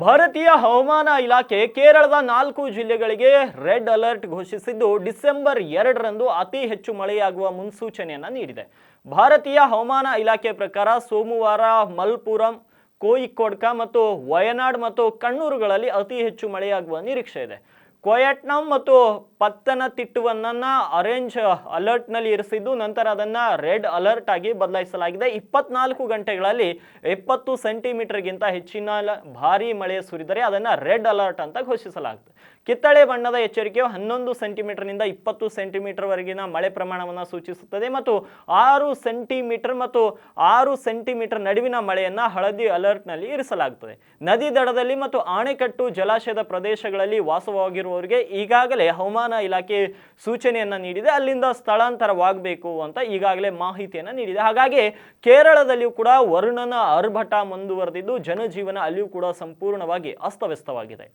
ಭಾರತೀಯ ಹವಾಮಾನ ಇಲಾಖೆ ಕೇರಳದ 4 ಜಿಲ್ಲೆಗಳಿಗೆ ರೆಡ್ ಅಲರ್ಟ್ ಘೋಷಿಸಿದ್ದು ಡಿಸೆಂಬರ್ 2ರಂದು ಅತಿ ಹೆಚ್ಚು ಮಳೆಯಾಗುವ ಮುನ್ಸೂಚನೆಯನ್ನ ನೀಡಿದೆ. ಭಾರತೀಯ ಹವಾಮಾನ ಇಲಾಖೆ ಪ್ರಕಾರ ಸೋಮವಾರ ಮಲಪ್ಪುರಂ, ಕೋಯಿಕ್ಕೋಡ್ ಮತ್ತು ವಯನಾಡ್ ಮತ್ತು ಕಣ್ಣೂರುಗಳಲ್ಲಿ ಅತಿ ಹೆಚ್ಚು ಮಳೆಯಾಗುವ ನಿರೀಕ್ಷೆ ಇದೆ. ಕೊಯಟ್ನಂ ಮತ್ತು ಪತ್ತನತಿಟ್ಟುವನ್ನ ಆರೆಂಜ್ ಅಲರ್ಟ್ ನಲ್ಲಿ ಇರಿಸಿದ್ದು ನಂತರ ಅದನ್ನ ರೆಡ್ ಅಲರ್ಟ್ ಆಗಿ ಬದಲಾಯಿಸಲಾಗಿದೆ. 24 ಗಂಟೆಗಳಲ್ಲಿ 70 ಸೆಂಟಿಮೀಟರ್ಗಿಂತ ಹೆಚ್ಚಿನ ಭಾರಿ ಮಳೆ ಸುರಿದರೆ ಅದನ್ನ ರೆಡ್ ಅಲರ್ಟ್ ಅಂತ ಘೋಷಿಸಲಾಗಿದೆ. ಕಿತ್ತಳೆ ಬಣ್ಣದ ಎಚ್ಚರಿಕೆಯು 11 ಸೆಂಟಿಮೀಟರ್ನಿಂದ 20 ಸೆಂಟಿಮೀಟರ್ ವರೆಗಿನ ಮಳೆ ಪ್ರಮಾಣವನ್ನು ಸೂಚಿಸುತ್ತದೆ ಮತ್ತು 6 ಸೆಂಟಿಮೀಟರ್ ಮತ್ತು 6 ಸೆಂಟಿಮೀಟರ್ ನಡುವಿನ ಮಳೆಯನ್ನ ಹಳದಿ ಅಲರ್ಟ್ ನಲ್ಲಿ ಇರಿಸಲಾಗುತ್ತದೆ. ನದಿ ದಡದಲ್ಲಿ ಮತ್ತು ಆಣೆಕಟ್ಟು ಜಲಾಶಯದ ಪ್ರದೇಶಗಳಲ್ಲಿ ವಾಸವಾಗಿರುವವರಿಗೆ ಈಗಾಗಲೇ ಹವಾಮಾನ ಇಲಾಖೆ ಸೂಚನೆಯನ್ನ ನೀಡಿದೆ. ಅಲ್ಲಿಂದ ಸ್ಥಳಾಂತರವಾಗಬೇಕು ಅಂತ ಈಗಾಗಲೇ ಮಾಹಿತಿಯನ್ನ ನೀಡಿದೆ. ಹಾಗಾಗಿ ಕೇರಳದಲ್ಲಿಯೂ ಕೂಡ ವರುಣನ ಆರ್ಭಟ ಮುಂದುವರೆದಿದ್ದು ಜನಜೀವನ ಅಲ್ಲಿಯೂ ಕೂಡ ಸಂಪೂರ್ಣವಾಗಿ ಅಸ್ತವ್ಯಸ್ತವಾಗಿದೆ.